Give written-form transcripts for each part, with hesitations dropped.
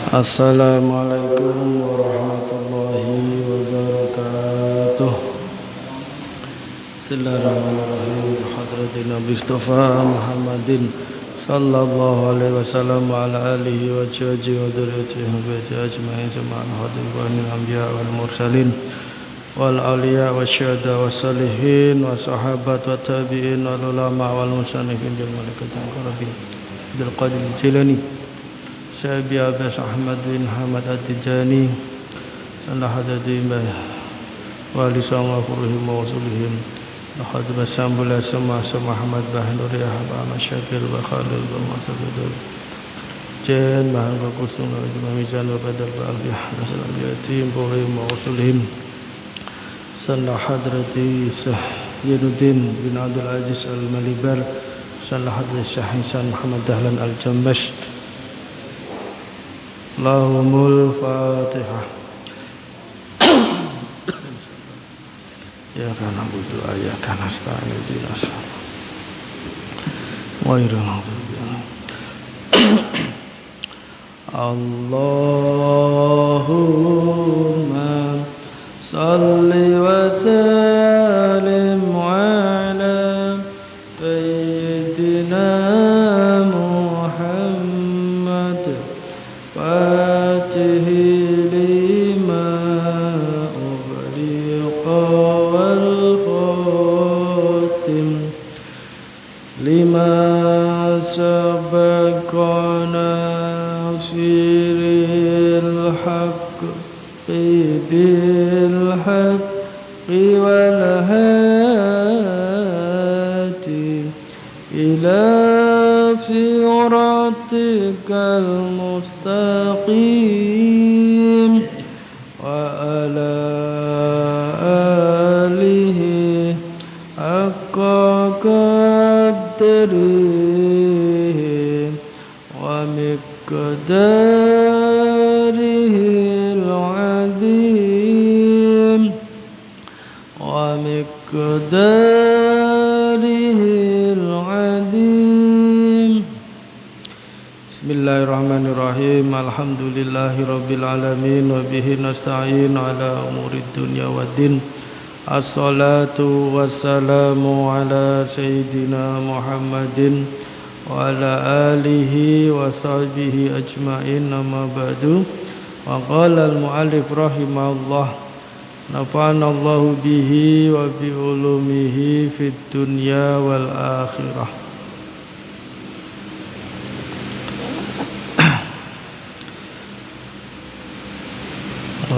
Assalamualaikum warahmatullahi wabarakatuh. Bismillahirrahmanirrahim. Hadratin Nabi Mustafa Muhammadin sallallahu alaihi wasallam wa ala alihi wa sahbihi wa dzurriyyatihi wa baiti ajma'in jama'an hadirin anbiya wal mursalin wal auliya wasyuhada wassalihin wa sahabat wa tabi'in wal ulama wal musannifin wal malaikatil muqarrabin Abdul Qadir Jilani Syekh Abbas Ahmad bin Hamad At-Tijani Salah hadadi wali sama furuhim wa usulihim Khadim Sambul Sama Muhammad Bahnuri Ahmad Syakir wa Khalil wa Masabidul Jen Bahan wa Kusum wa Mizan wa Badal wa Albiyah Nasalam Yatim furuhim wa usulihim Salah hadrati Sayyiduddin bin Abdul Aziz Al-Malibar Salah hadrati Syekh Hisan Muhammad Dahlan Al-Jambash Lahumul Fatihah. Ya kana budu ya kana sta'in dinas. Wa irhamna. Allahumma salli wa sallim ala sayyidina Muhammad Fatihi lima ughliqa wal khatim lima sabaqa nasiril haqqi bil haqqi wal hadi ila siratikal mustaqim wa ala alihi haqqa qadrihi wa miqdarihi al-azim wa miqdarihi al-azim. Bismillahirrahmanirrahim. Alhamdulillahi rabbil alamin wa bihi nasta'in ala umurid dunya waddin. Assalatu wassalamu ala sayyidina Muhammadin wa ala alihi wa sahbihi ajma'in, amma ba'du. Wa qala al-mu'allif rahimahullah, nafa'ana Allahu bihi wa bi ulumihi fid dunya wal akhirah.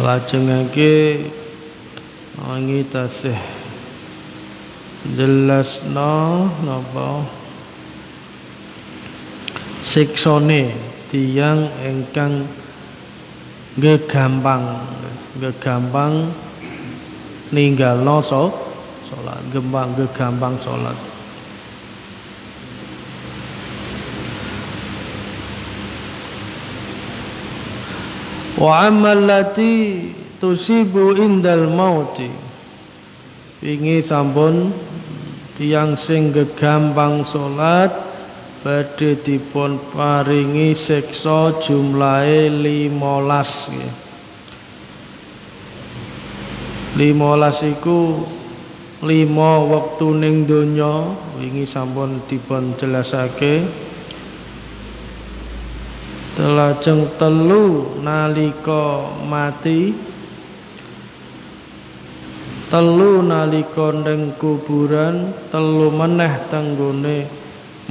Lajengake wangi tasih jelasno napa siksane tiyang ingkang gegampang ninggalno salat, gegampang salat. Wa amallati tusibu indal mauti, wingi sampun tiyang sing gegampang salat badhe dipun paringi siksa jumlahe 15 nggih. 15 iku 5 wektu ning donya, wingi sampun dipun jelasake. Lajeng 3 nalika mati, 3 nalika ning kuburan, 3 meneh tenggone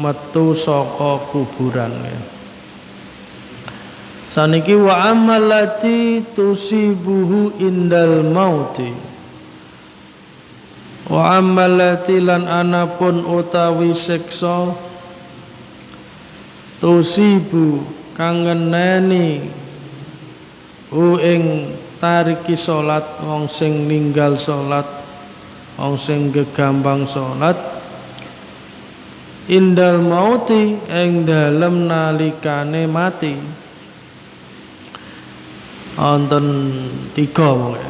metu saka kuburan. Saniki wa amalati tusibuhu indal mauti, wa amalati lan anapun utawi siksa tusibu kang ngeneni ing tariki salat, wong sing ninggal salat wong sing gegambang salat indal mauti ing dalem nalikane mati. Wonten 3 mongke.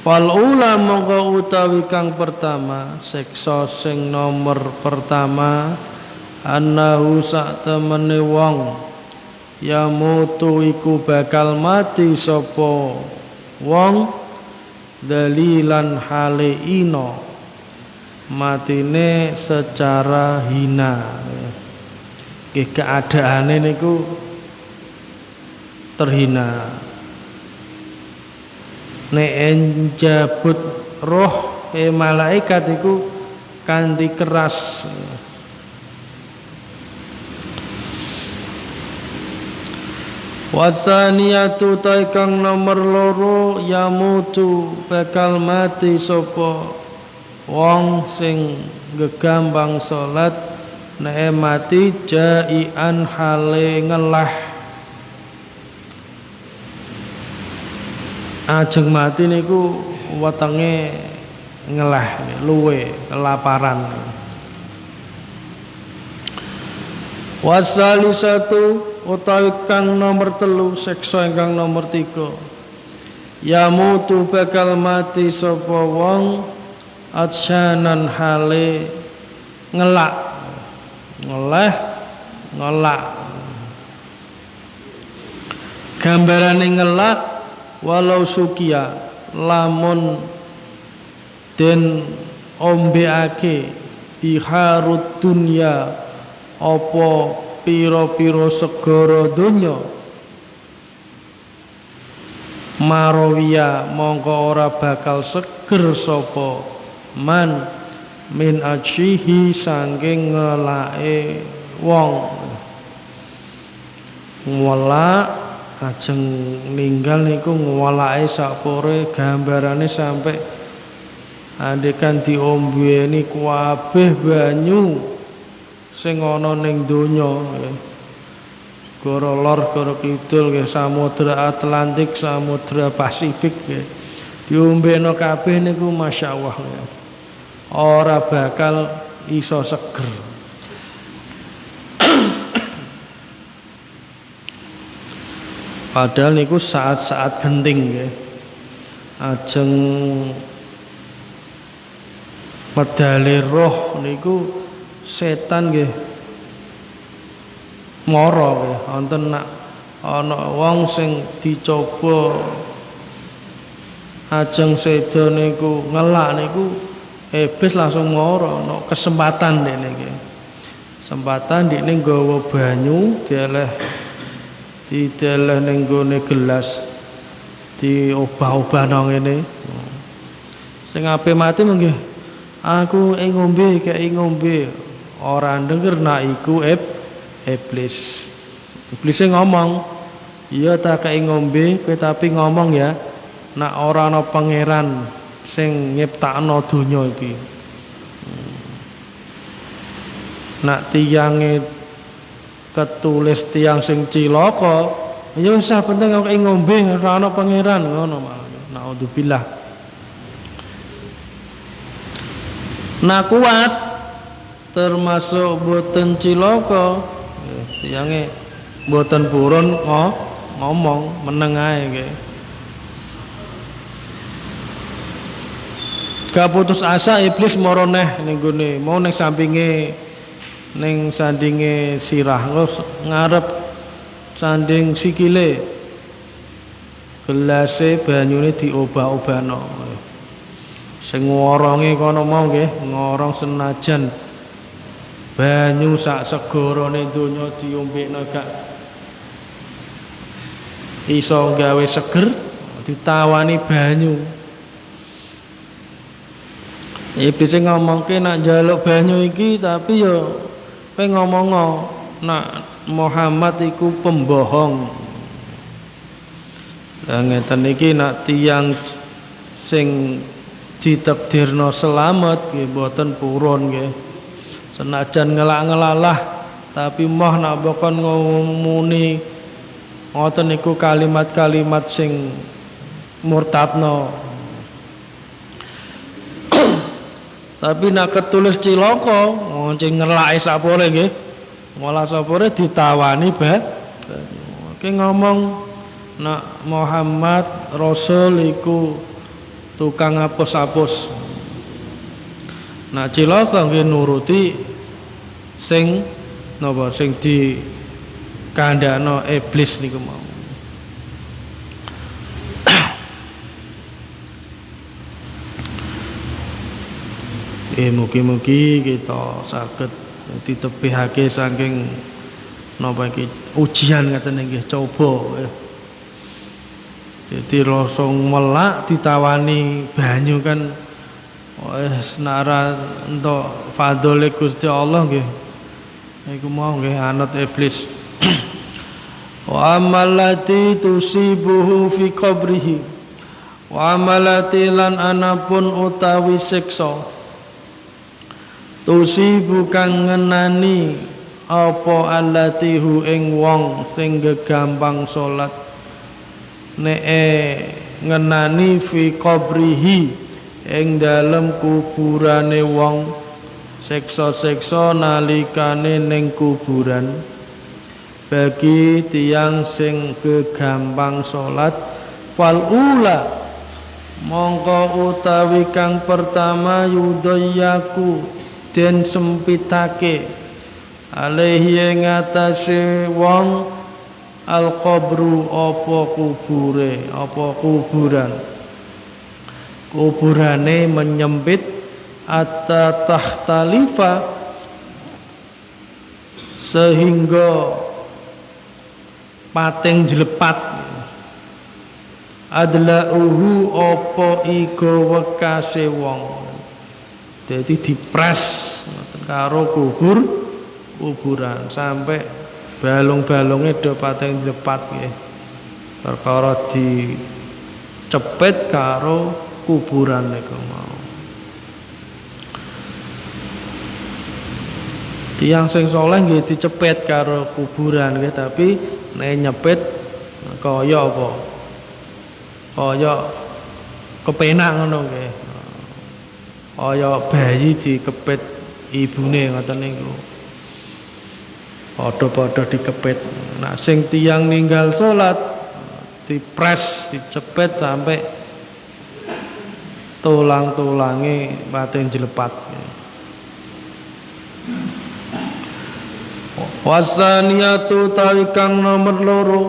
Wal ula mongko utawi kang pertama, siksa sing nomor pertama, annahu sak temene wong yamutu iku bakal mati sapa wong dalilan hale ina, matine secara hina. Nggih keadaane niku terhina. Nek enjabut roh malaikat iku kanthi keras. Wasaniyatu taikang nomor loro yamutu bakal mati sapa wong sing gegambang salat nek mati jaian hale ngelah. Ajeng mati niku wetenge ngelah luwe kelaparan. Wasalisatu utawi kang nomor 3 siksa ingkang nomor 3 yamutu bakal mati sapa wong atsyanan hale ngelak gambarane ngelak walau sukia lamun den ombeake biharut dunya apa piro-piro segara donya marawiya mongko ora bakal seger sapa man min ajihi saking ngelake wong ngwala ajeng ninggal niku ngwalake sakpore gambarane sampai andekan diombeni kabeh banyu sing ana ning donya Goro lor, goro kidul, samudra Atlantik, samudra Pasifik, diombeno kabeh niku masya Allah, ora bakal iso seger. Padahal niku saat-saat genting, ajeng medali roh niku setan nggih mara nggih wonten nak ana wong sing dicoba ajeng sedo niku ngelak niku iblis langsung mara ana kesempatan dene nggih kesempatan dene nggawa banyu dieleh ning gone gelas diobah-obah nang ngene sing ape mati nggih aku ngombe kaya ngombe ora denger nak iku iblis. Iblis ngomong, iya tak kaya ngombe kowe tapi ngomong ya nak ora ana pangeran sing nyiptakno donya iki. Nak tiyange ketulis tiyang sing cilaka, ya wis penting kok ngombe ora ana pangeran ngono malah. Naudzubillah. Nah kuat termasuk boten cilaka tiyange boten purun ngomong meneng ae nggih kaputus asa iblis mara neh ning gone mau ning sampinge ning sandinge sirah ngarep sanding sikile gelase banyune diobah-obahno sing ngoronge kono mau nggih ngorong senajan banyu sak segarane donya diombekno gak iso gawe seger ditawani banyu iblis ngomongke nak njaluk banyu iki tapi yo kowe ngomong nak Muhammad iku pembohong lah ngeten iki nak tiyang sing ditakdirno selamat nggih mboten purun nggih senajan ngelak-ngelalah tapi moh nak bokon ngomuni ngoten niku kalimat-kalimat sing murtadno Tapi nak ketulis cilaka, ngonceng ngelake sapore nggih. Ngolah sapore ditawani banyu. Oke ngomong nak Muhammad Rasul iku tukang apus-apus. Nak cilaka nggih nuruti sing napa sing dikandhakno iblis niku mau. Mugi-mugi kita saged ditebihake saking napa iki ujian ngaten nggih coba. Jadi langsung melak ditawani banyu kan wis nara entuk fadhole Gusti Allah nggih. Iku mau nggih anut iblis. Wa amalati tusibuhu fi qabrihi. Wa amalati lan anapun utawi siksa. Tusibu kang ngenani apa allatihu ing wong sing gegampang salat ngenani fi qabrihi ing dalem kuburane wong siksa-siksa nalikane ning kuburan bagi tiyang sing gegampang salat fal ula mongko utawi kang pertama yudayyaku den sempitake alaihi ngatasé wong al qabru apa kubure apa kuburane menyempit atta tahtalifa sehingga pating jlepat adlauhu apa iku wekase wong. Jadi dipres karo kuburan sampai balung-balungnya do pating jlepat nggih. Perkara dicepet karo kuburan niku mau. Tiyang sing saleh nggih dicepet karo kuburan nggih, tapi nek nyepet kaya apa? Kaya kepenak ngono nggih. Kaya bayi dikepit ibune ngoten niku. Padha-padha dikepit. Nah sing tiyang ninggal salat dipres, dicepet sampai tulang-tulange pating jlepat. Wasaniyatu taikang nomor loro,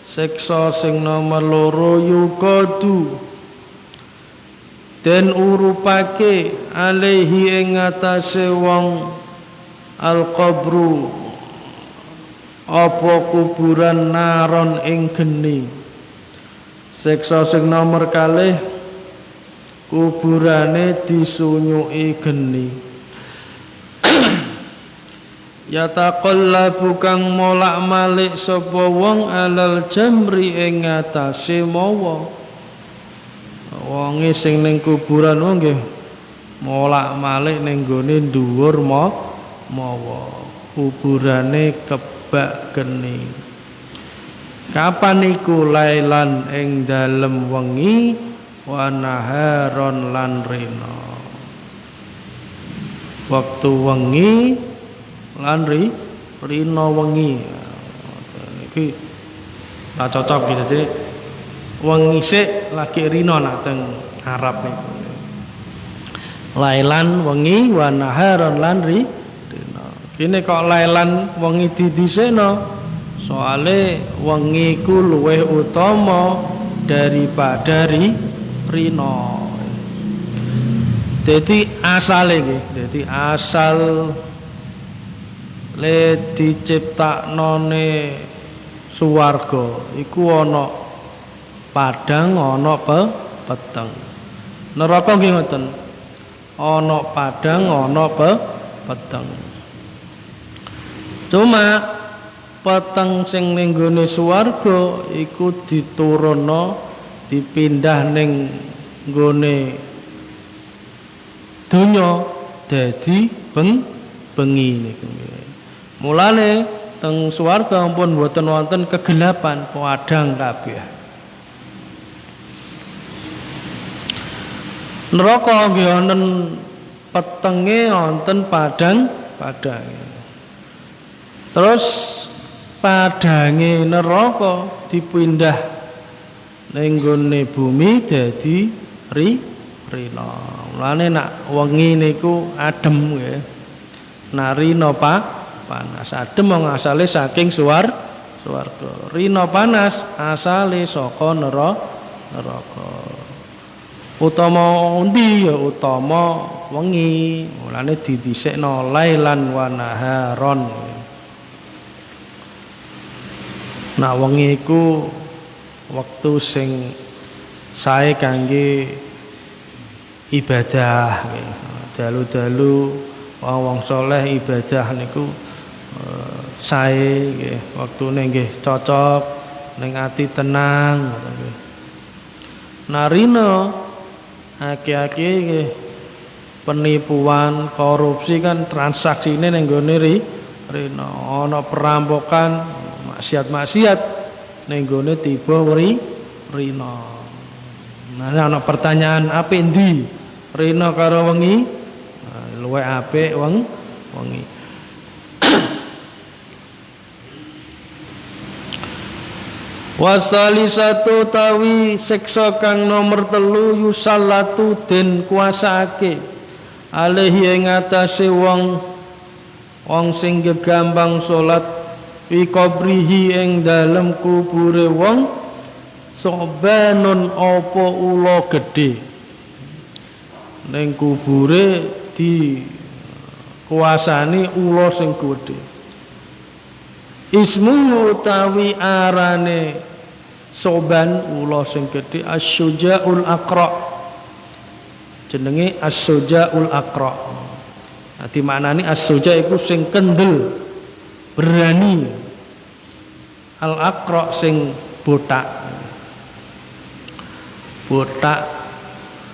siksa sing nomor loro yukadu den urupake alaihi ing atase wong al qabru apa kuburan naron ing geni. Siksa sing nomor kalih kuburane disunyuki geni. Yataqallabu kang molak-malik sapa wong alal jamri ing atase mawa. Wonge sing ning kuburan nggih molak-malik ning gone dhuwur mawa. Kuburane kebak geni. Kapan iku lailan ing dalem wengi wa naharon lan rina. Waktu wengi lan rina wengi. Iki ora cocok gitu. Jadi wengi sik lagi rina nak teng Arab niku. Lailan wengi wa naharon lan rina. Kene kok lailan wengi didhisikno, soale wengi ku luwih utama daripada rina. Dadi asale nggih, dadi asal le diciptaknone swarga iku ana padang ana peteng. Neraka nggih ngoten. Ana padang ana peteng. Cuma peteng sing ning gone swarga iku diturunno dipindah ning gone donya dadi bengi niku. Mulane teng swarga ampun mboten wonten kegelapan, padhang kabeh. Neraka nggih wonten petenge wonten padang. Terus padange neraka dipindah ning nggone bumi dadi rina. Mulane nak wengi niku adem nggih. Nak rina panas. Adem wong asale saking swarga. Rina panas asale saka neraka. Utama undi ya utama wengi. Mulane didhisikno lailan wa naharon. Nah wengi iku wektu sing sae kangge ibadah. Dalu-dalu wong saleh ibadah niku sae nggih, wektune nggih cocok ning ati tenang ngoten nggih. Narina akeh-akeh nggih penipuan, korupsi kan transaksine ning nggone rina. Ana perampokan, maksiat-maksiat ning nggone tiba rina. Nah ana pertanyaan apik endi? Rina karo wengi? Luwih apik wengi. Wasali satu tawi siksa kang nomor 3 yusallatu den kuasake alaihi ing atase wong sing gegambang salat wi qabrihi ing dalem kubure wong sobanun apa ula gedhe ning kubure di kuasani ula sing gedhe. Ismu utawi arane soban ula sing gedhe Asy-Syuja'ul Aqra. Jenenge Asy-Syuja'ul Aqra. Nah dimaknani Asy-Syuja' iku sing kendel, berani. Al-Aqra sing botak. Botak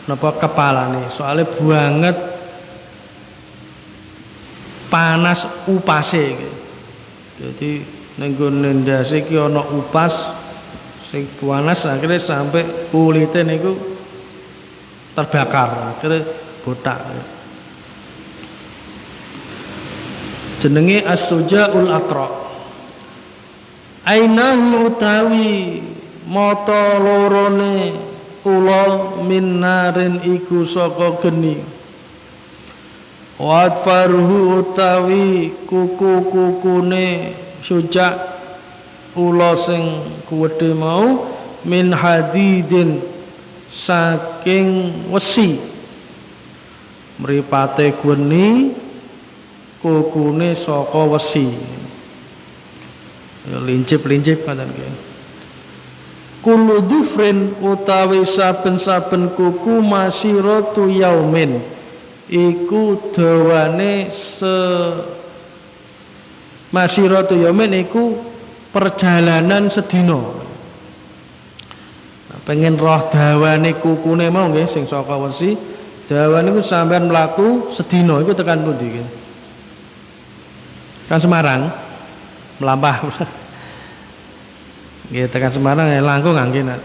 napa kepalane? Soale banget panas upase iki. Jadi ning gone ndase iki ana upas sing panas akhirnya sampai kulite niku terbakar, akhirnya botak. Jenenge As-Suja'ul Aqra. Ainahu utawi mata lorone ula minarin iku saka geni. Wadfarhu utawi kuku-kukune Suja' ula sing kuwedhe mau min hadidin saking wesi. Mripate geni kukune saka wesi. Ya lincip-lincip ngoten nggih. Kullu dhufrin utawi saben-saben kuku masiratu yaumin iku dawane masiratu yaumin iku perjalanan sedina. Nah, pengen roh dawane kukune mau nggih sing saka wesi, dawane iku sampean mlaku sedina iku tekan pundi nggih? Kan Semarang mlampah. Nggih tekan Semarang ya langkung nggih nak.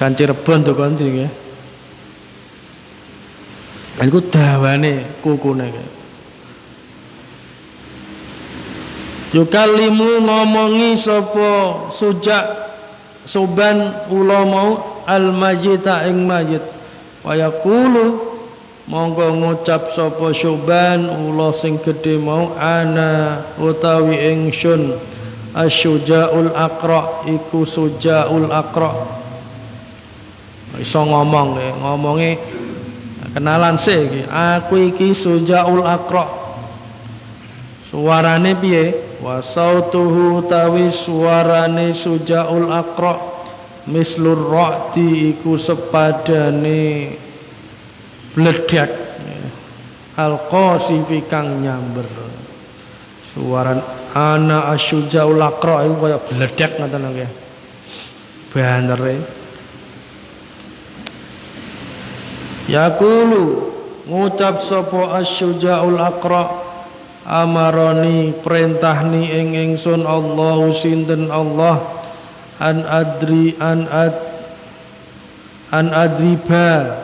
Kan Cirebon to kondi nggih. Iku dawane kukune nggih. Yukalimu ngomongi sapa Suja' soban ula mau al-majita ing mayit wa yaqulu monggo ngucap sapa soban ula sing gedhe mau ana utawi ingsun Asy-Syuja'ul Aqra iku Syuja'ul Aqra. Iso ngomong ngomonge kenalan sih iki aku iki Syuja'ul Aqra. Suarane piye? Wa sautuhu tawi suarane Syuja'ul Aqra mislur ra'di iku sepadane bledhek al-qasifi kang nyamber. Suara ana Asy-Syuja'ul Aqra iku kaya bledhek ngoten nggih. Banere yaqulu ngucap sapa Asy-Syuja'ul Aqra amaroni perintahni ing ingsun Allahu sinten Allah an adriba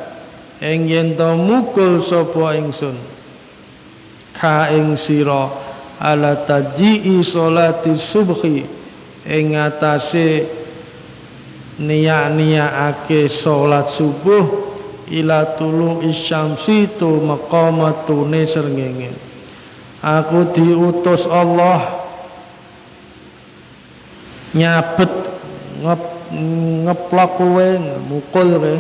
ing yen to mukul sapa ingsun ka ing sira ala taji'i sholati subhi ing atase niya-niyake salat subuh ila tulu isyamsi tu maqamatune srengenge. Aku diutus Allah nyabet ngeplok kowe mukul kowe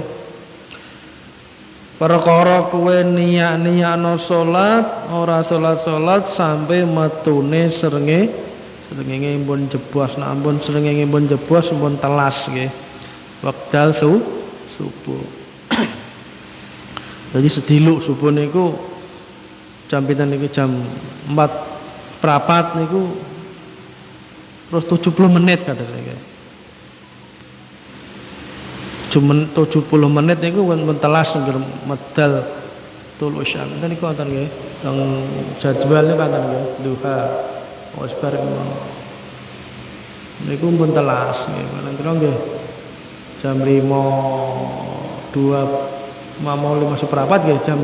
perkara kowe niyak-niyakno salat ora salat sampai metune srengenge pun jebos nek ampun srengenge pun jebos pun telas nggih wekdal subuh. Jadi sediluk subuh niku jam pinten niku jam 4:04 niku terus 70 menit kata saya. Cuma 70 menit niku pun telas nggih medal tulu syam. Niku wonten nggih teng jadwalnya katen nggih duha wis bareng niku pun telas nggih kira nggih jam 5:02 mau 5 seperempat nggih jam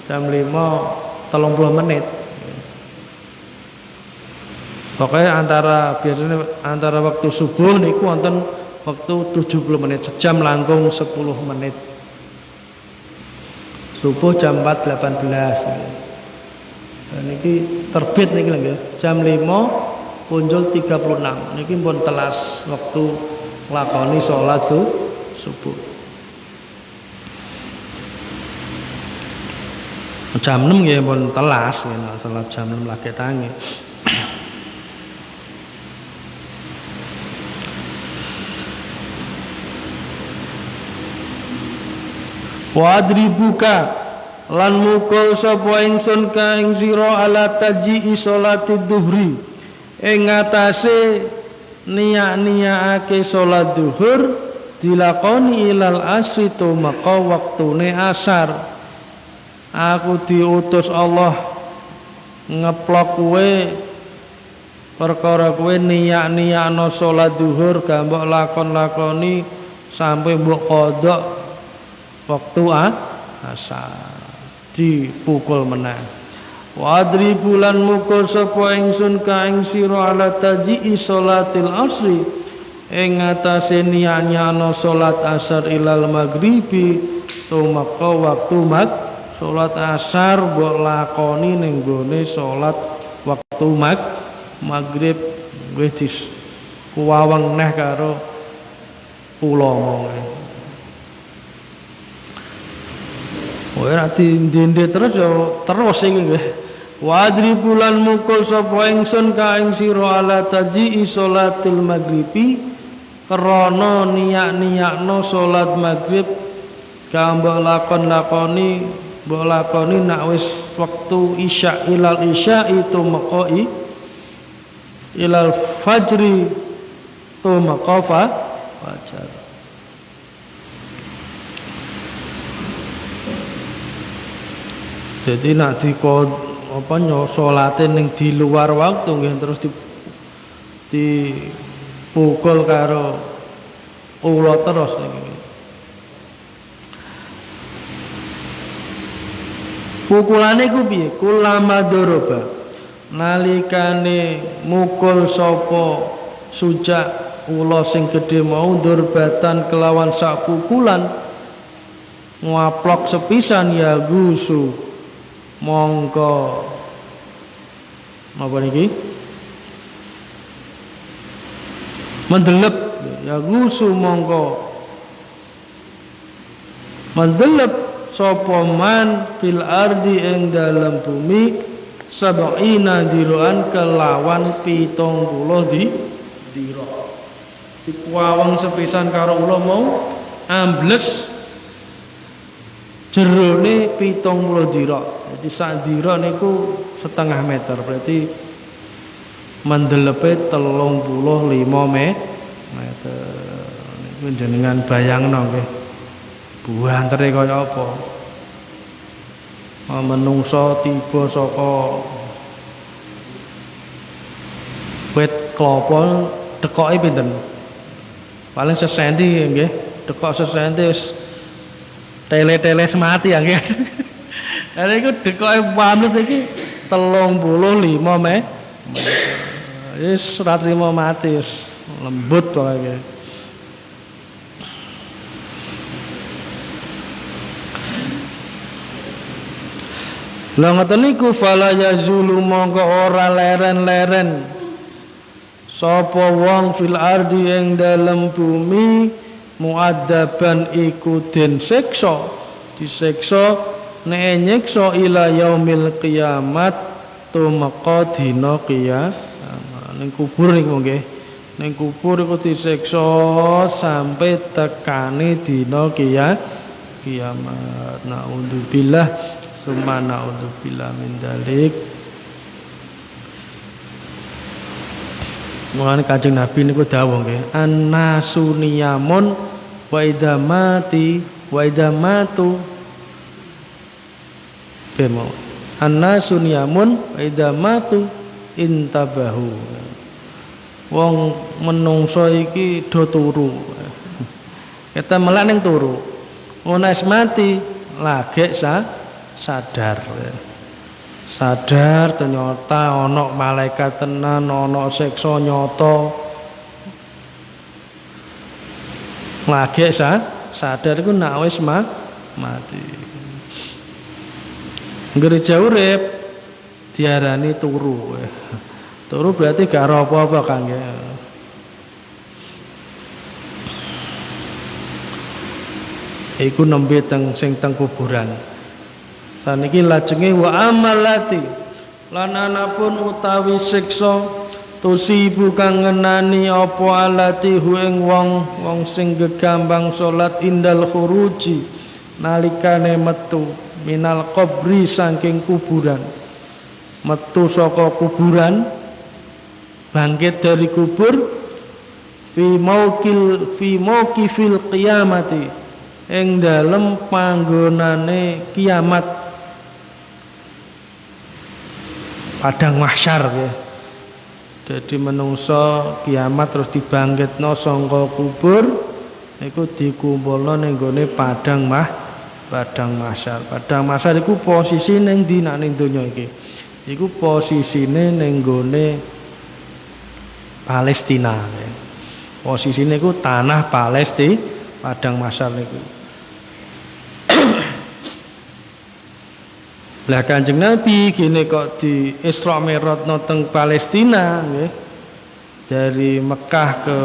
5:30 menit. Pokoknya biasanya antara waktu subuh niku wonten waktu 70 menit, sejam langkung 10 menit. Subuh jam 4.18. Dan niki terbit niki lho nggih. Jam 5 punjul 36. Niki pun telas waktu lakoni salat subuh. Jam 6 nggih pun telas nggih salat jam 6 lagi tangi. Wadribuka lan mukul sapa ingsun ka ing sira ala taji'i sholati dhuhri ing atase niyak-niyakake salat zuhur dilakoni ilal asri tumeka waktune asar. Aku diutus Allah ngeplok kowe perkara kowe niyak-niyakno salat zuhur gak mbok lakoni sampai mbok qodha waktu asar dipukul menang. Wadri bulan mukul sapa ingsun ka ing sira ala taji'i sholatil asri ing atase niyak-niyakno salat asar ilal maghribi tumeka waktu salat asar mbok lakoni ning gone salat waktu maghrib wis kuwaweng neh karo ulama. Ora dindhe terus ya terus iki nggih. Wadri bulan mukul sapa ingsun ka ing sira ala taji'i sholatil maghribi krana niyak-niyakno salat maghrib ka mbok lakoni nak wis wektu isya ilal isya itu maqai ilal fajri tu maqafa fajar. Jadi nak salate ning di luar waktu nggih terus dipukul karo ula terus niki. Pukulane ku piye? Kulama doroba. Nalikane mukul sapa sujak ula sing gedhe mau durbatan kelawan sak pukulan ngaplok sepisan ya gusu mongko napa niki mendelep ya gusu mongko mendelep sapa man fil ardi ing dalam bumi sab'ina diroan kelawan 70 diro dikuwaweng sepisan karo ula mau ambles jerone 70 dira. Jadi sak dira niku setengah meter. Berarti mendelepe 35 meter. Niku jenengan bayangno nggih. Buantere kaya apa? Menungso tiba saka wit klapa dekoke pinten? Paling sesenti nggih. Dekok sesenti wis Tele-tele semati ya nggih. Lah iku dekoke pamit iki 35 wis ora trimo mati wis lembut wae. Lah ngoten niku fala yazulu mongko ora leren-leren sapa wong fil ardi ing dalem bumi muadzaban iku den siksa disiksa nek nyiksa ila yaumil kiamat tumeka dina kiamat ning kubur niku nggih ning kubur iku disiksa sampai tekane dina kiamat naudzubillah summa naudzubillah min dzalik. Mulane Kanjeng Nabi niku dawuh nggih, annasu niyamun wa idza matu bemo. Annasu niyamun wa idza matu intabahu. Wong menungso iki do turu. Kita melak ning turu. Ngono mati lagek sadar. Sadar ternyata ana malaikat tenan, ana siksa nyata. Lagi sadar iku nek wis mati. Gereja urip diarani turu. Turu berarti gak ora apa-apa Kang ya. Iku nembe sing teng kuburan. Saniki lajenge wa amalati lan anapun utawi siksa tusibu kang ngenani apa alati hu ing wong sing gegambang salat indal khuruji nalikane metu minal qabri saking kuburan metu saka kuburan bangkit dari kubur fi mauqifil qiyamati ing dalem panggonane kiamat padang mahsyar ya. Jadi menungso kiamat terus dibangkitno saka kubur niku dikumpulno ning gone padang mahsyar. Padang mahsyar iku posisine ning ndi ning donya iki? Iku posisine ning gone Palestina. Ya. Posisine iku tanah Palestina, padang mahsyar niku. Lah Kanjeng Nabi gini kok di Isra Mi'raj teng Palestina nggih. Dari Mekah ke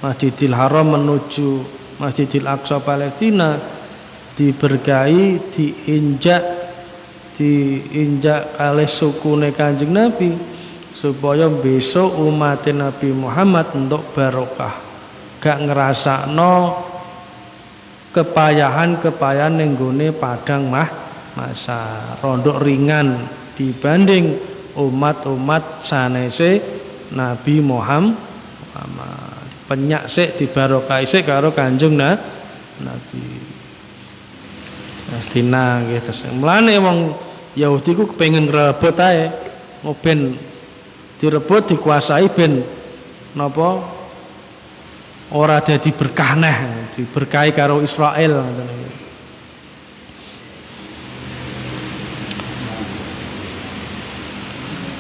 Masjidil Haram menuju Masjidil Aqsa Palestina diberkahi diinjak kalih sukune Kanjeng Nabi supaya besok umat Nabi Muhammad untuk barokah gak ngrasakno kepayahan ning gone padang masa rondok ringan dibanding umat-umat sanese Nabi Muhammad penyak sik dibarokai sik karo Kanjeng Nabi Palestina nggih terus mlane wong Yahudi ku kepengin ngrebut ae ngoben direbut dikuasai ben napa ora dadi berkah neh diberkahi karo Israel ngoten iki.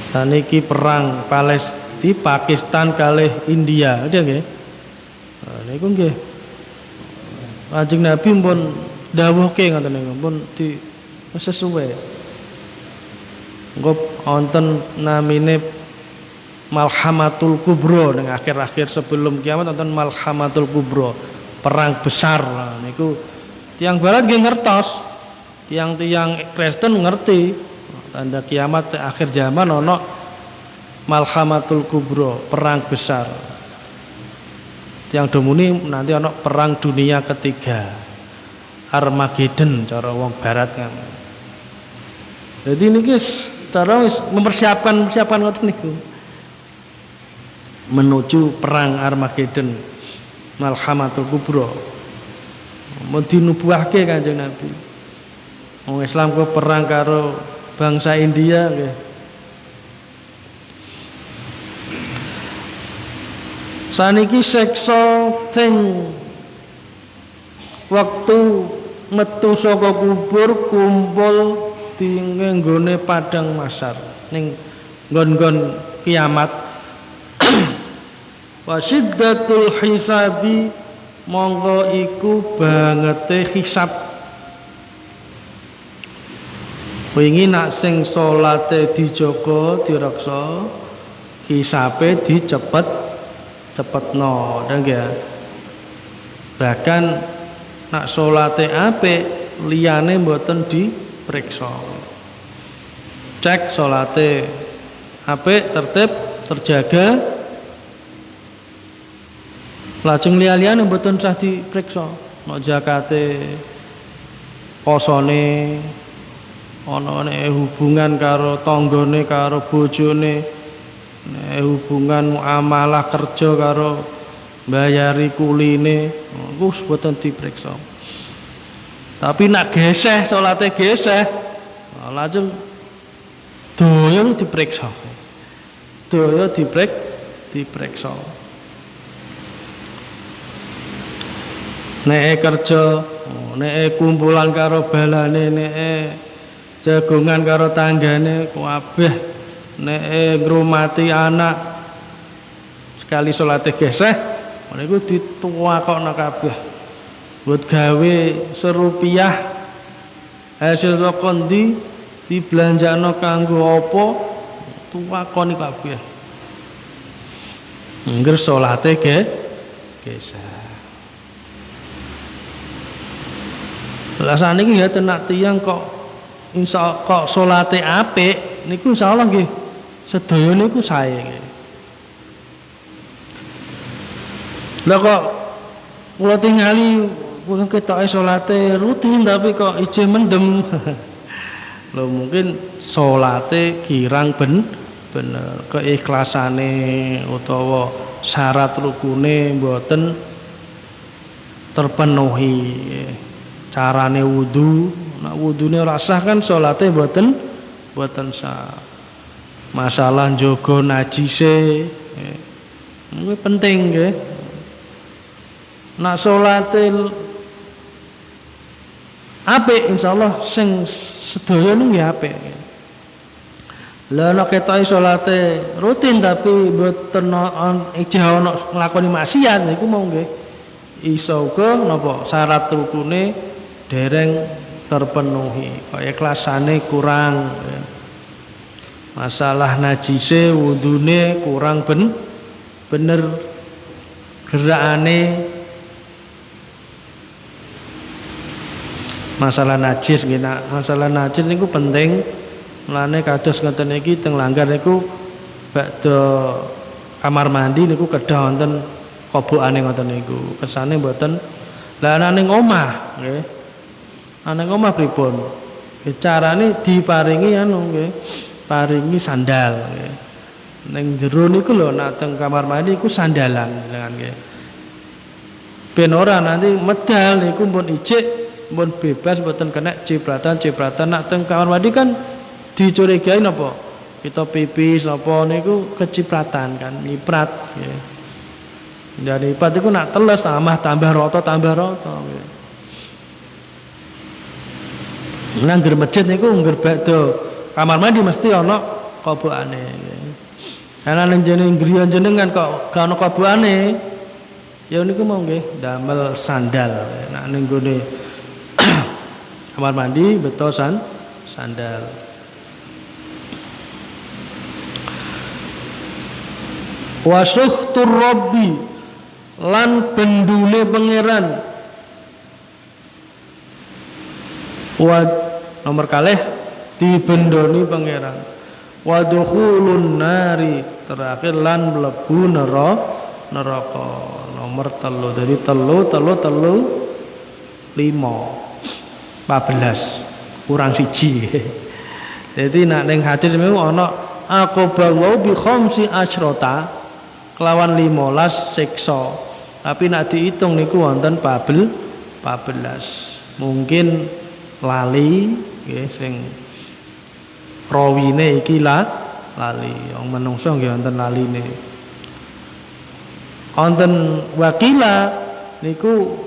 Saniki perang Palestina Pakistan kalih India nggih nggih. Nah niku nggih. Kanjeng Nabi pun dawuhke ngoten niku pun di sesuai. Engko wonten namine Malhamatul Kubra ning akhir-akhir sebelum kiamat wonten Malhamatul Kubra, perang besar. Nah niku tiyang barat nggih ngertos. Tiang-tiang Kristen ngerti tanda kiamat akhir zaman ono Malhamatul Kubra, perang besar. Tiang domuni nanti ono perang dunia ketiga, Armageddon cara wong barat kan. Jadi niki cara mempersiapkan ngoten niku menuju perang Armageddon, Malhamatul Kubra. Mun dinubuhake Kanjeng Nabi. Wong Islam ku perang karo bangsa India nggih. Saniki siksa sing wektu metu saka kubur kumpul di nggone padang mahsyar ning nggon-nggon kiamat. Wa syiddatul hisabi monggo iku bangete hisab. Wingi nak sing salate dijaga direksa, hisabe cepetno, dan ya. Bahkan nak salate apik liyane mboten dipriksa. Cek salate apik, tertib, terjaga. Lajeng liya-liyane mboten usah dipriksa. Nek zakate, posone, ana hubungan karo tanggane, karo bojone, hubungan muamalah kerja karo bayari kuline, wis mboten dipriksa. Tapi nak geseh, salate geseh, lajeng doya dipriksa. Doya dipriksa. Nek kerja, nek kumpulan karo balane, nek jagongan karo tanggane kabeh, nek ngrumati anak sekali salate geseh, niku dituwakokna kabeh. Buat gawe serupiah hasil saka ndi dibelanjakno kanggo apa, tuwakoni kabeh. Ngger salate geseh. Lah saniki ya tenak tiyang kok salate apik niku insyaallah nggih sedaya niku sae nggih. Lah kok kula tingali kula ketoke salate rutin tapi kok ijeh mendem. Lho mungkin salate kirang bener keiklasane utawa syarat rukune mboten terpenuhi. Carane wudu, nak wudune ora sah kan salate mboten sah. Masalah njaga najise kuwi penting nggih. Nak salate apik insyaallah sing sedaya nggih apik. Lah nek ketoke salate rutin tapi mboten ijeh ana nglakoni maksiat niku mau nggih iso uga napa syarat rukune dereng terpenuhi, kaya kelasane kurang, masalah najise wudune kurang bener, gerakane masalah najis nggih. Masalah najis niku penting, mulane kados ngoten iki teng langgar niku badhe kamar mandi niku kedah wonten kobokane ngoten niku, kesane mboten. Lah ning omah nggih, ana omah pripun? Carane diparingi nggih, paringi sandal nggih. Ning jero niku lho nek teng kamar mandi iku sandalan jenengan nggih. Ben ora nanti medal niku pun ijik, pun bebas mboten kena cipratan. Nek teng kamar mandi kan dicurigai napa? Kita pipis napa niku kecipratan kan, nyiprat nggih. Jadi niprat iku nak teles tambah rata nggih. Nangger masjid niku ngger badhe kamar mandi mesti ana kobokane. Ana ning griya jenengan kok gak ana kobokane, ya niku mau nggih damel sandal. Nek ning gone kamar mandi beto sandal. Wasuhtur rabbi lan bendune pangeran. Nomor kalih dibendoni pangeran. Wa dukhulun nari terakhir lan mlebu neraka. Nomor 3. Jadi 3 5 14 kurang siji. Jadi nak ning hadis niku ana aqobahu bi khamsi asyrota kelawan 15 siksa. Tapi nak dihitung niku wonten 14. Mungkin lali nggih sing rawine iki lali wong menungso nggih wonten laline. Wonten wakila niku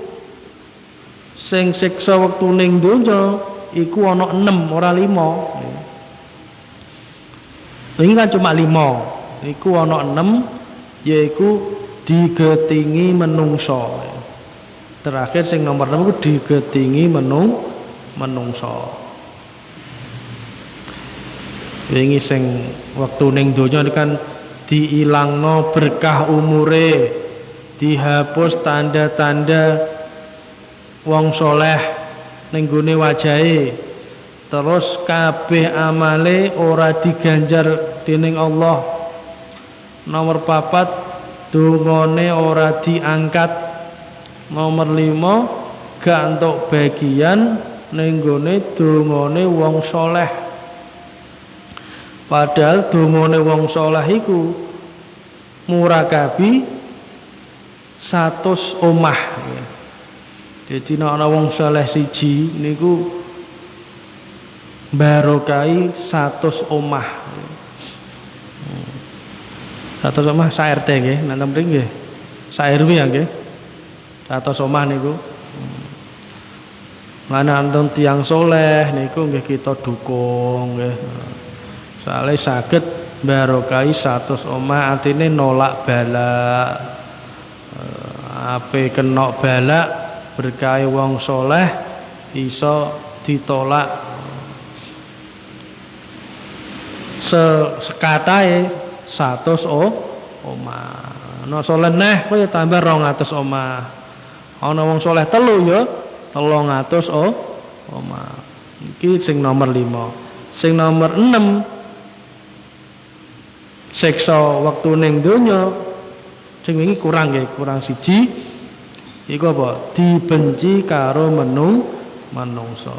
Sing siksa wektu ning donya iku ana 6 ora 5. Ini kan cuma 5. Iku ana 6 yaiku digetingi menungso. Terakhir sing nomor 6 iku digetingi menungso. Wingi sing wektu ning donya kan diilangno berkah umure, dihapus tanda-tanda wong soleh ning gone wajahe, terus kabeh amale ora diganjar dening Allah. Nomor 4 dongane ora diangkat. Nomor 5 gak entuk bagian ning gone dongane wong soleh. Padahal dongane wong saleh iku murakabi 100 omah. Dadi nek ana wong saleh siji niku barokai 100 omah. 100 omah sa RT nggih, nanten mriki nggih. Sa RW ya nggih. 100 omah niku. Lan anten tiyang saleh niku nggih kita dukung nggih. Soalnya saged barokai 100 omah, artinya nolak balak. Ape kena balak berkah wong soleh iso ditolak sekatae 100 omah. Ana soleh neh kowe tambah 200 omah. Ana wong soleh telu ya 300 omah. Iki sing nomor 5. Sing nomor 6 siksa waktu ning donya sing wingi kurang nggih, kurang siji iku apa? Dibenci karo menungso.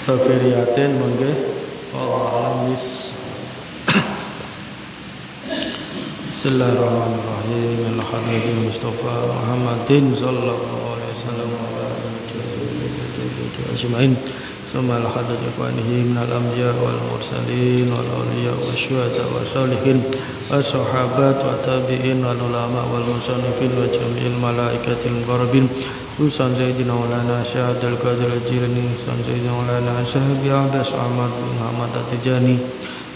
Fafiriyatin monggo Allah amis. Bismillahirrahmanirrahim. Alhamdulillah Mustafa Muhammadin sallallahu alaihi wasallam wa ala alihi ajmain. ثم لحضرة إخوانه من الأنبياء والمرسلين والأولياء والشهداء والصالحين والصحابة والتابعين والعلماء والمصنفين وجميع الملائكة المقربين خصوصا سيدنا مولانا شهد القادر الجيلاني خصوصا سيدنا مولانا شهاب عباس أحمد بن محمد التجاني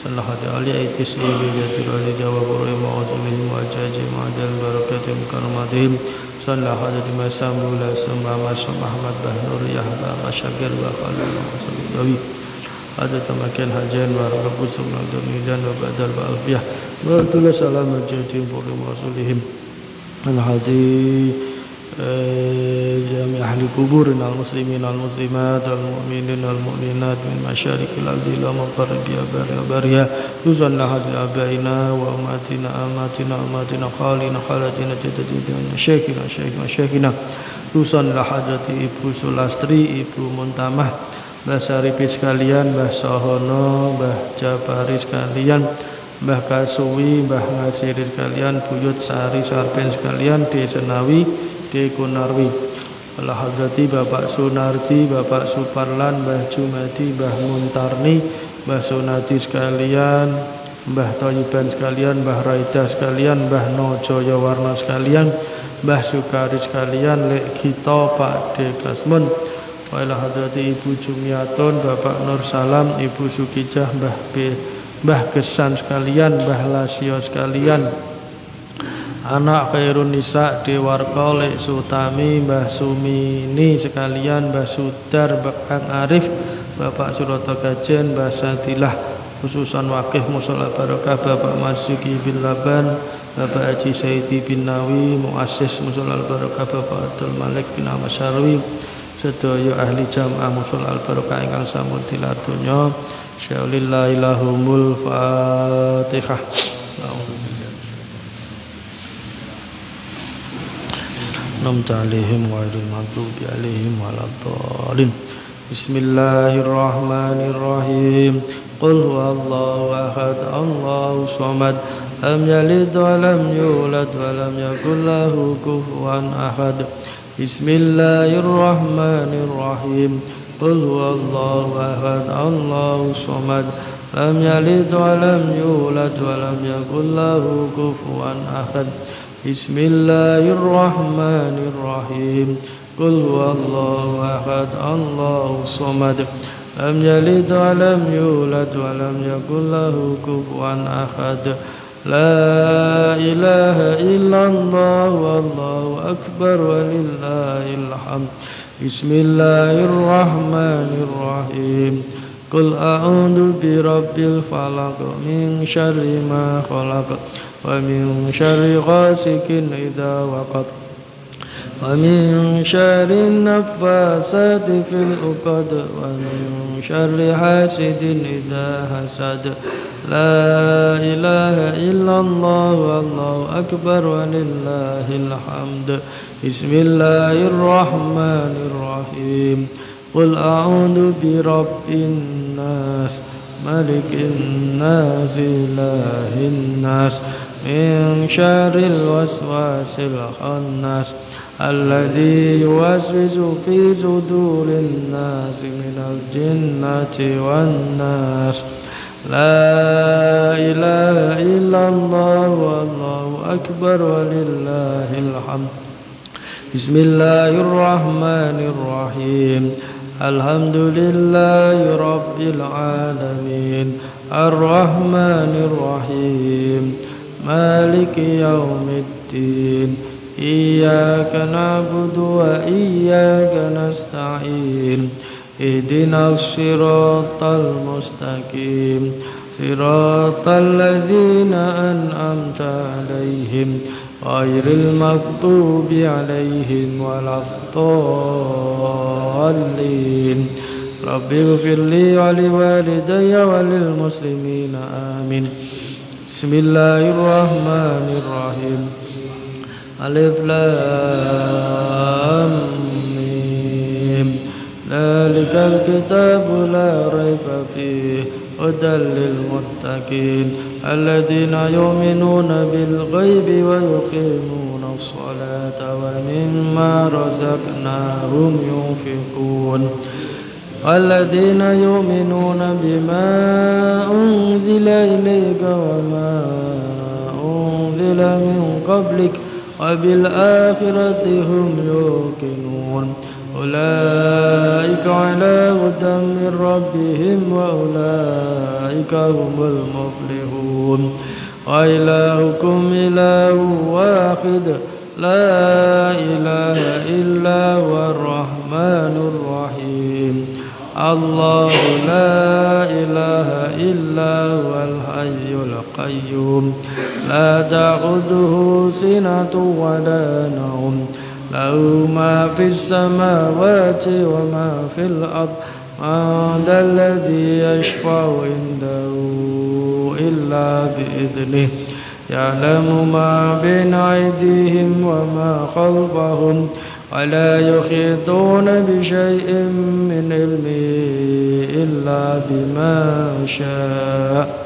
صلى الله عليه وسلم بجد الولي جواب وعزمهم وأجاجهم وعجل بركاتهم كرماتهم صلى حضرة مسام ولا سمع مسام أحمد بهنور يحبى مشاكل وخلال وصلى حضرة مكان حجان ورب سمع دميزان وبدل بألفية وطول سلام الجاتين بورم رسولهم الحديث جميع أهل القبور المسلمين والمسلمات والمؤمنين والمؤمنات من مشارق الأرض إلى مغاربها وبرها يصلى حضرة آبائنا وأمهاتنا أماتنا خالنا خالاتنا جدتنا شيخنا يصلى حضرة Ibu Sulastri, Ibu Muntamah, Mbah Saripi sekalian, Mbah Sahono, Mbah Jabari sekalian, Mbah Kasuwi, Mbah Ngasiri sekalian, Buyut Sari Sarpen sekalian, D. Senawi, D. Kunarwi, Allah Hadrati Bapak Sunarti, Bapak Suparlan, Mbah Jumadi, Mbah Muntarni, Mbah Sunati sekalian, Mbah Toyiban sekalian, Mbah Raida sekalian, Mbah Nojoyo Warna sekalian, Mbah Sukari sekalian, Lek Gito, Pak D. Kasmun, Allah Hadrati Ibu Jumiatun, Bapak Nur Salam, Ibu Sukijah, Mbah Gesan sekalian, Mbah Lasio sekalian, anak Khairun Nisa Dewarko, Lek Sutami, Mbah Sumini sekalian, Mbah Sudar, Kang Arif, Bapak Suroto Gajen, Mbah Satilah, khususan Wakil Mushola Barokah, Bapak Masuki bin Laban, Bapak Haji Saidi bin Nawi, Muassis Mushola Barokah, Bapak Abdul Malik bin Ahmad Syarwi, sedaya ahli jamaah Mushola Barokah ingkang sampun tilar donya. Sya'ulillahilahumul Fatihah. Namtalihim ghairil maghdubi alaihim waladdallin. Bismillahirrahmanirrahim. Qul huwallahu ahad, Allahus samad, lam yalid wa lam yulad wa lam yakul lahu kufuwan ahad. Bismillahirrahmanirrahim. Qul huwallahu ahad, Allahus samad, lam yalid wa lam yulad wa lam yakul lahu kufuwan ahad. بسم الله الرحمن الرحيم قل هو الله أحد الله الصمد لم يلد ولم يولد ولم يكن له كفوا أحد لا إله إلا الله والله أكبر ولله الحمد بسم الله الرحمن الرحيم قل أعوذ برب الفلق من شر ما خلق ومن شر غاسق إذا وقب ومن شر النفاثات في العقد ومن شر حاسد إذا حسد لا إله إلا الله والله أكبر ولله الحمد بسم الله الرحمن الرحيم قل أعوذ برب الناس ملك الناس إله الناس من شر الوسواس الخناس الذي يوسوس في صدور الناس من الجنة والناس لا إله إلا الله والله أكبر ولله الحمد بسم الله الرحمن الرحيم الحمد لله رب العالمين الرحمن الرحيم مالك يوم الدين إياك نعبد وإياك نستعين اهدنا الصراط المستقيم صراط الذين أنعمت عليهم غير المغضوب عليهم ولا الضالين رب اغفر لي ولوالدي وللمسلمين آمين بسم الله الرحمن الرحيم ألف لام ميم ذلك الكتاب لا ريب فيه هدى للمتقين الذين يؤمنون بالغيب ويقيمون الصلاة ومما رزقناهم ينفقون والذين يؤمنون بما أنزل إليك وما أنزل من قبلك وبالآخرة هم يوقنون أولئك على هدى من ربهم وأولئك هم المفلحون وإلهكم إله واحد لا إله إلا هو الرحمن الرحيم الله لا إله إلا هو الحي القيوم لا تأخذه سنة ولا نوم له ما في السماوات وما في الأرض من ذا الذي يشفع عنده إلا بإذنه يعلم ما بين أيديهم وما خلفهم ولا يحيطون بشيء من علمه إلا بما شاء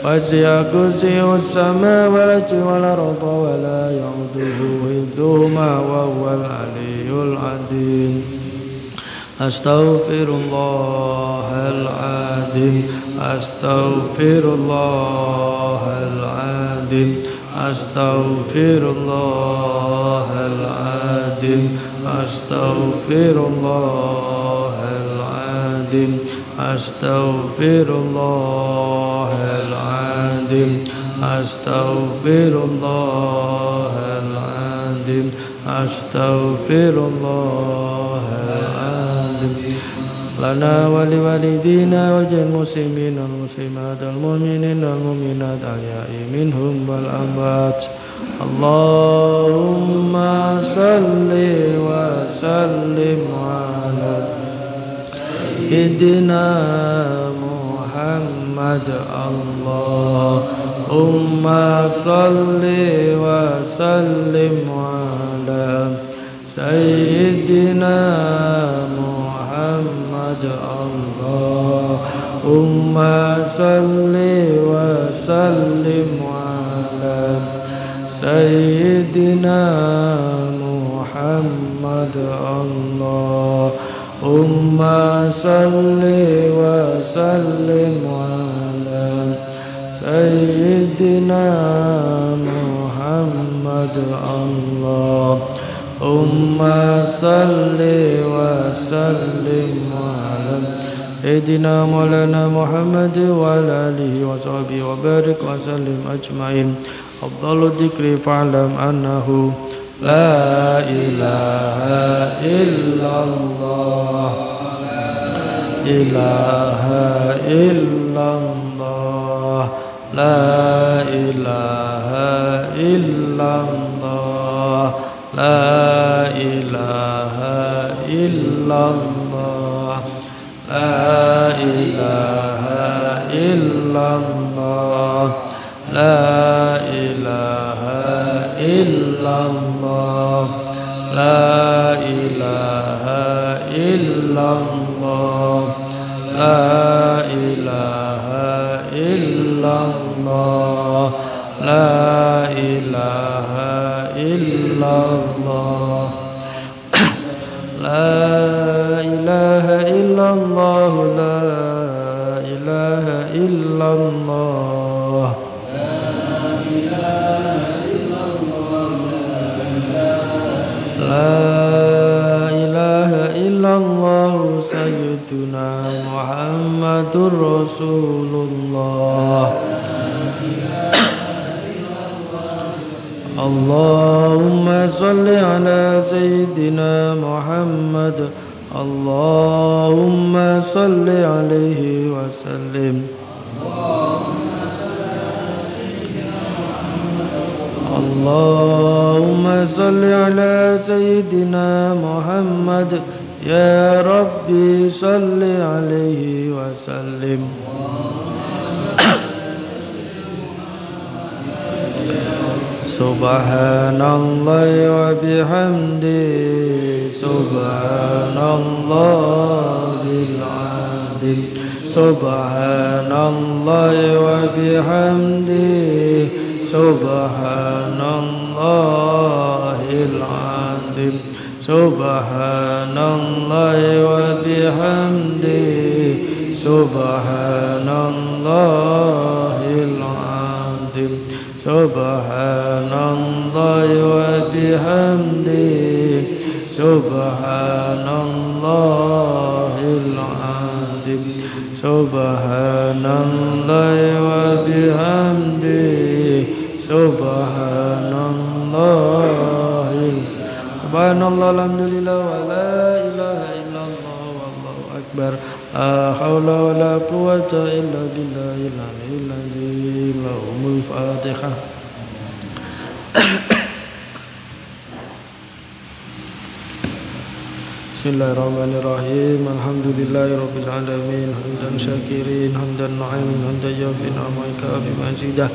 وسع كرسيه السماوات والأرض ولا يؤوده حفظهما وهو العلي العظيم أستغفر الله العظيم أستغفر الله العظيم أستغفر الله العظيم أستغفر الله العظيم أستغفر الله العظيم أستغفر الله العظيم أستغفر الله العظيم لنا ولوالدينا ولجميع المسلمين والمسلمات المؤمنين والمؤمنات الأحياء منهم والأموات اللهم صل وسلم على سيدنا محمد اللهم صل وسلم على سيدنا محمد اللهم صل وسلم على سيدنا محمد اللهم صل وسلم على سيدنا محمد محمد اللهم صل وسلم على سيدنا مولانا محمد وعلى آله وصحبه وبارك وسلم أجمعين. أفضل الذكر فاعلم أنه لا إله إلا الله إله إلا الله لا إله إلا الله لا إله إلا الله لا إله إلا الله لا إله إلا الله لا إله إلا الله لا إله إلا الله لا إله إلا الله لا إله إلا الله لا إله إلا الله لا إله إلا الله سيدنا محمد رسول الله اللهم صل على سيدنا محمد اللهم صل عليه وسلم اللهم صل على سيدنا محمد يا ربي صل عليه وسلم سبحان الله وبحمده سبحان الله العظيم سبحان الله وبحمده سبحان الله العظيم سبحان الله وبحمده سبحان الله العظيم سبحان الله وبحمده سبحان الله العظيم سبحان الله وبحمده سبحان الله سبحان الله الحمد لله ولا إله إلا الله والله أكبر لا حول ولا قوة إلا بالله العلي العظيم لهم الفاتحة بسم الله الرحمن الرحيم الحمد لله رب العالمين حمدا شاكرين حمدا نعيم حمدا يوفي نعمه كافي مزيدا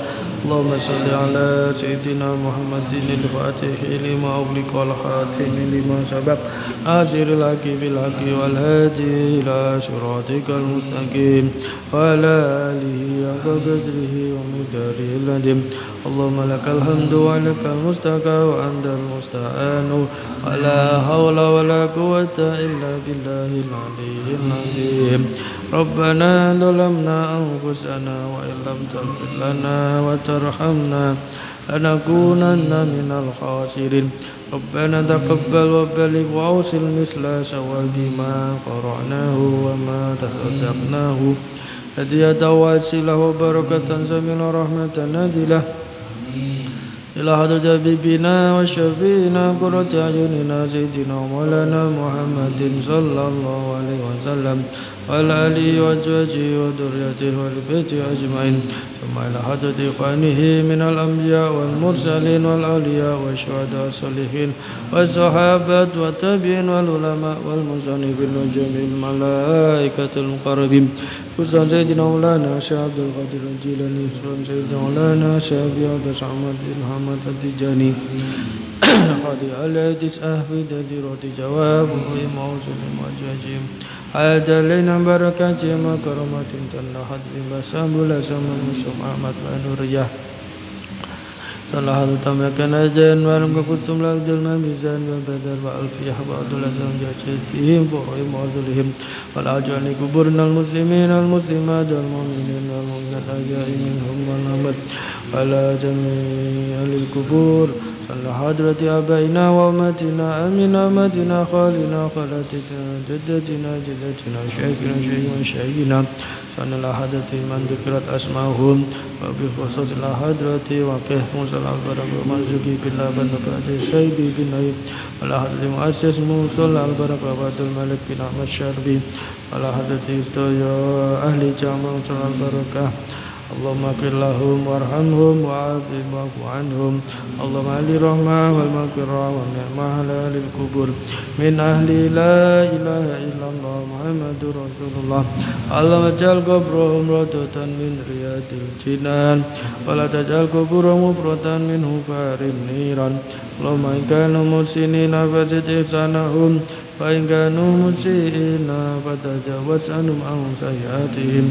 اللهم صل على سيدنا محمد الفاتح لما أغلق والخاتم لما سبق ناصر الحق بالحق والهادي إلى صراطك المستقيم وعلى آله حق قدره ومقداره العظيم اللهم لك الحمد ولك المستكى وأنت المستعان ولا حول ولا قوة إلا بالله العلي العظيم ربنا ظلمنا أنفسنا وإن لم تغفر لنا وترحمنا لنكونن من الخاسرين ربنا تقبل وبلغ وأوصل مثل ثواب ما قرأناه وما تصدقناه هدية واسلة وبركة سمينة رحمة نازلة إلى حضرة حبيبنا وشفينا قرة أعيننا سيدنا مولانا محمد صلى الله عليه وسلم وعلى آله وأزواجه وذريته وآل أجمعين ثم إلى حضرة إخوانه من الأنبياء والمرسلين والأولياء والشهداء والصالحين والصحابة والتابعين والعلماء والمصنفين وجميع الملائكة المقربين خصوصا سيدنا مولانا شيخ عبد القادر الجيلاني خصوصا سيدنا مولانا شيخ عباس أحمد بن محمد التجاني قاضي على تسعة في تديرات جواب وموصل وجاجيم عاد علينا بركاتهم وكرمات تنحت بمسام لسم المسلم أحمد ونوريا صلاح التمكن أجن ولم كنتم لقد الميزان وبدل وألفيح بعض الأسلام جاجتهم فوقهم وصلهم والعجل كبرنا المسلمين والمسلمات والمؤمنين والمؤمنات الأحياء منهم والأموات على جميع القبور صلى حضرة آبائنا وأمتنا أمين أمتنا خالنا خالتنا جدتنا جدتنا شيخنا شيخنا شيخنا صلى الحضرة من ذكرت أسماءهم وبخصوص الحضرة وكهف صلى البركة ومرزقي بالله بن بعد سيدي بن أيوب على حضرة مؤسس موصل البركة وعبد الملك بن أحمد الشربي على حضرة استوديو أهل جامع صلى البركة اللهم اغفر لهم وارحمهم وعافهم واعف عنهم اللهم اهل الرحمة والمغفرة والنعمة على أهل القبور من أهل لا إله إلا الله محمد رسول الله اللهم اجعل قبرهم روضة من رياض الجنان ولا تجعل قبورهم مفرة من حفر النيران اللهم إن كانوا محسنين فزد إحسانهم وإن كانوا مسيئين فتجاوز عنهم عن سيئاتهم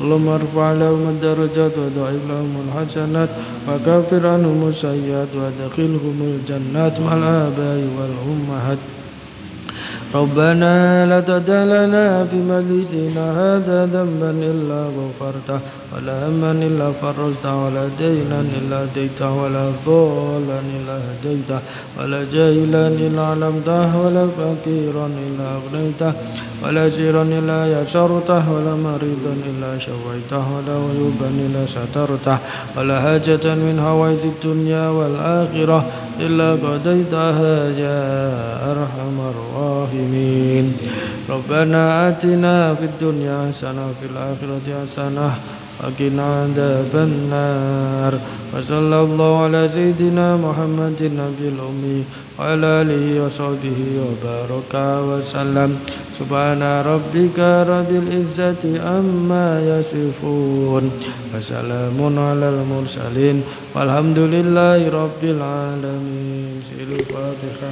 اللهم ارفع لهم الدرجات وضاعف لهم الحسنات وكفر عنهم السيئات وادخلهم الجنات مع الآباء والأمهات ربنا لا تدع لنا في مجلسنا هذا ذنبا إلا غفرته ولا هما إلا فرجته ولا دينا إلا أديته ولا ضالا إلا هديته ولا جاهلا إلا علمته ولا فقيرا إلا أغنيته ولا سيرا إلا يسرته ولا مريضا إلا شفيته ولا عيوبا إلا سترته ولا حاجة من حوائج الدنيا والآخرة إلا قضيتها يا أرحم الراحمين ربنا آتنا في الدنيا حسنة وفي الآخرة حسنة وقنا عذاب النار وصلى الله على سيدنا محمد النبي الأمي وعلى آله وصحبه وبارك وسلم سبحان ربك رب العزة عما يصفون وسلام على المرسلين والحمد لله رب العالمين. الفاتحة.